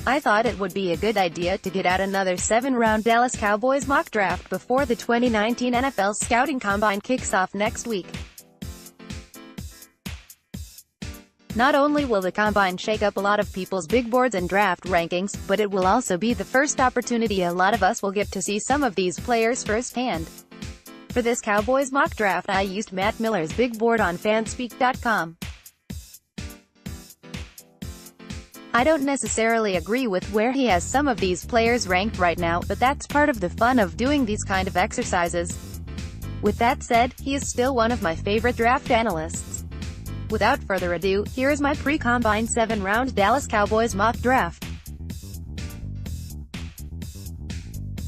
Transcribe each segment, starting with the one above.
I thought it would be a good idea to get out another 7th-round Dallas Cowboys mock draft before the 2019 NFL Scouting Combine kicks off next week. Not only will the Combine shake up a lot of people's big boards and draft rankings, but it will also be the first opportunity a lot of us will get to see some of these players firsthand. For this Cowboys mock draft I used Matt Miller's big board on fanspeak.com. I don't necessarily agree with where he has some of these players ranked right now, but that's part of the fun of doing these kind of exercises. With that said, he is still one of my favorite draft analysts. Without further ado, here is my pre-combine 7th-round Dallas Cowboys mock draft.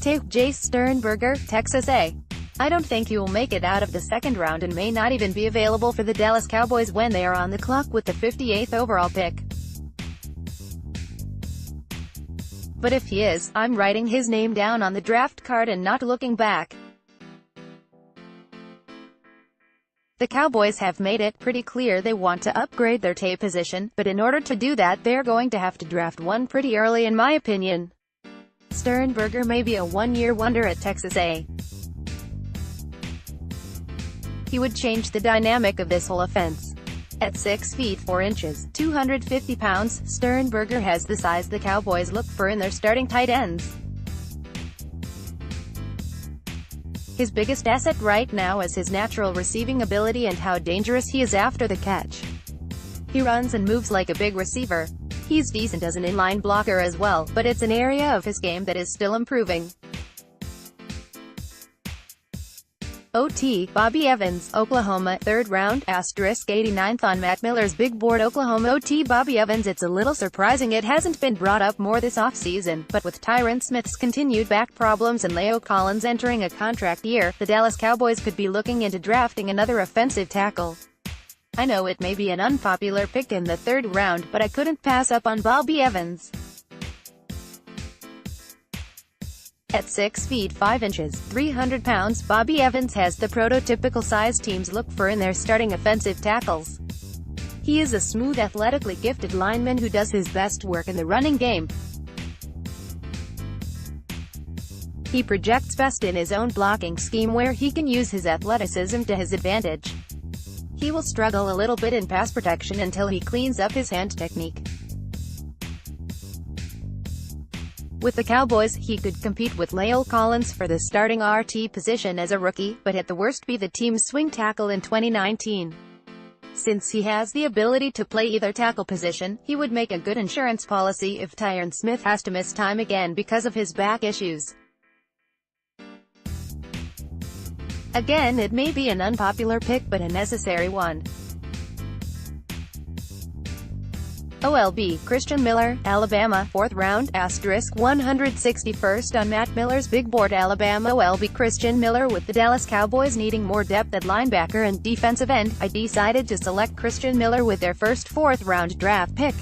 Take Jace Sternberger, Texas A. I don't think he will make it out of the 2nd round and may not even be available for the Dallas Cowboys when they are on the clock with the 58th overall pick. But if he is, I'm writing his name down on the draft card and not looking back. The Cowboys have made it pretty clear they want to upgrade their tape position, but in order to do that they're going to have to draft one pretty early in my opinion. Sternberger may be a one-year wonder at Texas A. He would change the dynamic of this whole offense. At 6 feet 4 inches, 250 pounds, Sternberger has the size the Cowboys look for in their starting tight ends. His biggest asset right now is his natural receiving ability and how dangerous he is after the catch. He runs and moves like a big receiver. He's decent as an inline blocker as well, but it's an area of his game that is still improving. OT, Bobby Evans, Oklahoma, 3rd round, *89th on Matt Miller's big board. Oklahoma OT Bobby Evans. It's a little surprising it hasn't been brought up more this offseason, but with Tyron Smith's continued back problems and La'el Collins entering a contract year, the Dallas Cowboys could be looking into drafting another offensive tackle. I know it may be an unpopular pick in the 3rd round, but I couldn't pass up on Bobby Evans. At 6 feet 5 inches, 300 pounds, Bobby Evans has the prototypical size teams look for in their starting offensive tackles. He is a smooth, athletically gifted lineman who does his best work in the running game. He projects best in his own blocking scheme where he can use his athleticism to his advantage. He will struggle a little bit in pass protection until he cleans up his hand technique. With the Cowboys, he could compete with La'el Collins for the starting RT position as a rookie, but at the worst be the team's swing tackle in 2019. Since he has the ability to play either tackle position, he would make a good insurance policy if Tyron Smith has to miss time again because of his back issues. Again, it may be an unpopular pick but a necessary one. OLB, Christian Miller, Alabama, 4th round, *161st on Matt Miller's big board. Alabama OLB Christian Miller. With the Dallas Cowboys needing more depth at linebacker and defensive end, I decided to select Christian Miller with their first 4th round draft pick.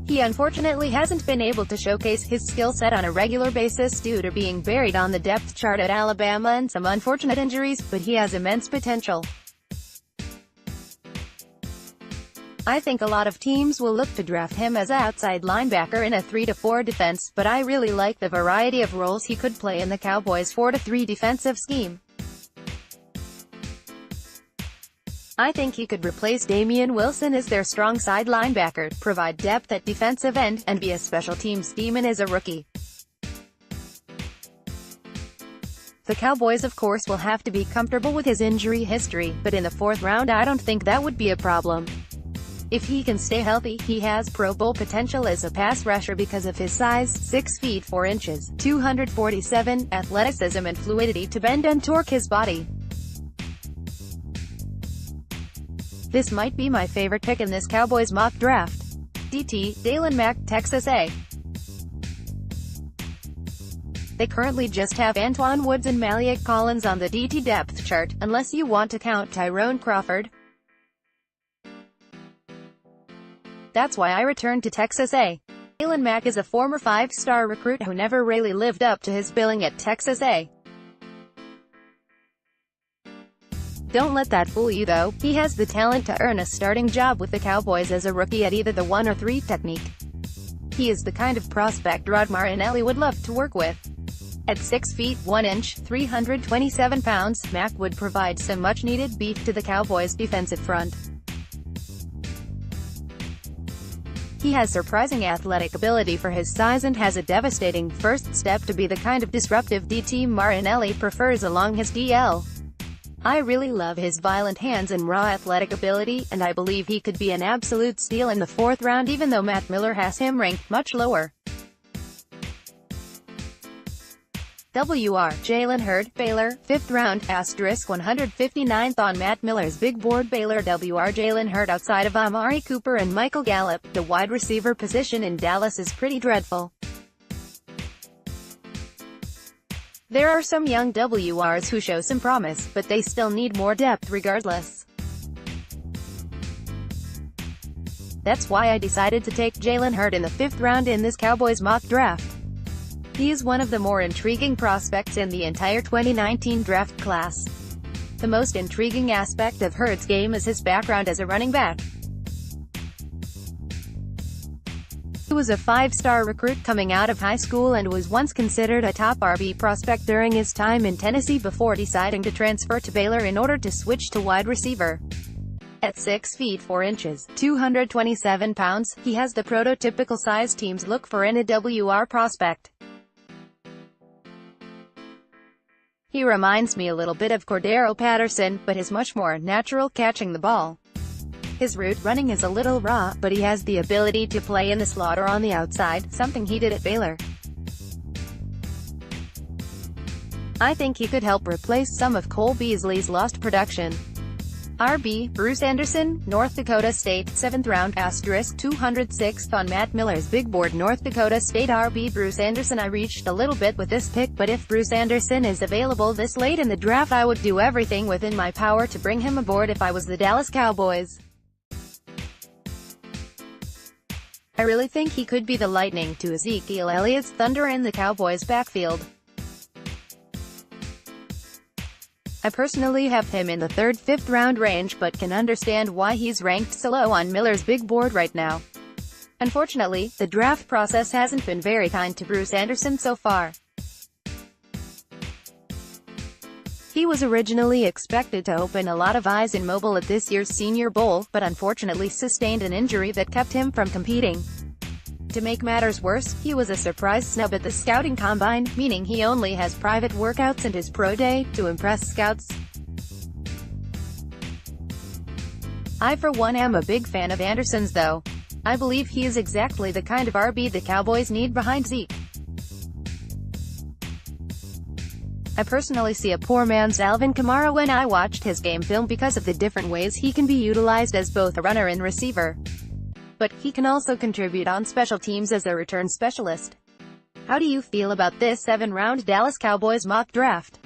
He unfortunately hasn't been able to showcase his skill set on a regular basis due to being buried on the depth chart at Alabama and some unfortunate injuries, but he has immense potential. I think a lot of teams will look to draft him as outside linebacker in a 3-4 defense, but I really like the variety of roles he could play in the Cowboys' 4-3 defensive scheme. I think he could replace Damian Wilson as their strong side linebacker, provide depth at defensive end, and be a special teams demon as a rookie. The Cowboys of course will have to be comfortable with his injury history, but in the 4th round I don't think that would be a problem. If he can stay healthy, he has Pro Bowl potential as a pass rusher because of his size, 6 feet 4 inches, 247, athleticism and fluidity to bend and torque his body. This might be my favorite pick in this Cowboys mock draft. DT, Dalen Mack, Texas A. They currently just have Antoine Woods and Maliek Collins on the DT depth chart, unless you want to count Tyrone Crawford. That's why I returned to Texas A. Dalen Mack is a former 5-star recruit who never really lived up to his billing at Texas A. Don't let that fool you though, he has the talent to earn a starting job with the Cowboys as a rookie at either the 1 or 3 technique. He is the kind of prospect Rod Marinelli would love to work with. At 6 feet 1 inch, 327 pounds, Mac would provide some much-needed beef to the Cowboys' defensive front. He has surprising athletic ability for his size and has a devastating first step to be the kind of disruptive DT Marinelli prefers along his DL. I really love his violent hands and raw athletic ability, and I believe he could be an absolute steal in the 4th round even though Matt Miller has him ranked much lower. WR Jalen Hurd, Baylor, 5th round, * 159th on Matt Miller's big board. Baylor WR Jalen Hurd. Outside of Amari Cooper and Michael Gallup, the wide receiver position in Dallas is pretty dreadful. There are some young WRs who show some promise, but they still need more depth regardless. That's why I decided to take Jalen Hurd in the 5th round in this Cowboys mock draft. He is one of the more intriguing prospects in the entire 2019 draft class. The most intriguing aspect of Hurd's game is his background as a running back. He was a 5-star recruit coming out of high school and was once considered a top RB prospect during his time in Tennessee before deciding to transfer to Baylor in order to switch to wide receiver. At 6 feet 4 inches, 227 pounds, he has the prototypical size teams look for in a WR prospect. He reminds me a little bit of Cordero Patterson, but is much more natural catching the ball. His route running is a little raw, but he has the ability to play in the slot or on the outside, something he did at Baylor. I think he could help replace some of Cole Beasley's lost production. RB, Bruce Anderson, North Dakota State, 7th round, * 206th on Matt Miller's big board. North Dakota State RB Bruce Anderson. I reached a little bit with this pick, but if Bruce Anderson is available this late in the draft, I would do everything within my power to bring him aboard if I was the Dallas Cowboys. I really think he could be the lightning to Ezekiel Elliott's thunder in the Cowboys' backfield. I personally have him in the 3rd, 5th round range, but can understand why he's ranked so low on Miller's big board right now. Unfortunately, the draft process hasn't been very kind to Bruce Anderson so far. He was originally expected to open a lot of eyes in Mobile at this year's Senior Bowl, but unfortunately sustained an injury that kept him from competing. To make matters worse, he was a surprise snub at the scouting combine, meaning he only has private workouts and his pro day, to impress scouts. I for one am a big fan of Anderson's though. I believe he is exactly the kind of RB the Cowboys need behind Zeke. I personally see a poor man's Alvin Kamara when I watched his game film because of the different ways he can be utilized as both a runner and receiver. But he can also contribute on special teams as a return specialist. How do you feel about this 7th round Dallas Cowboys mock draft?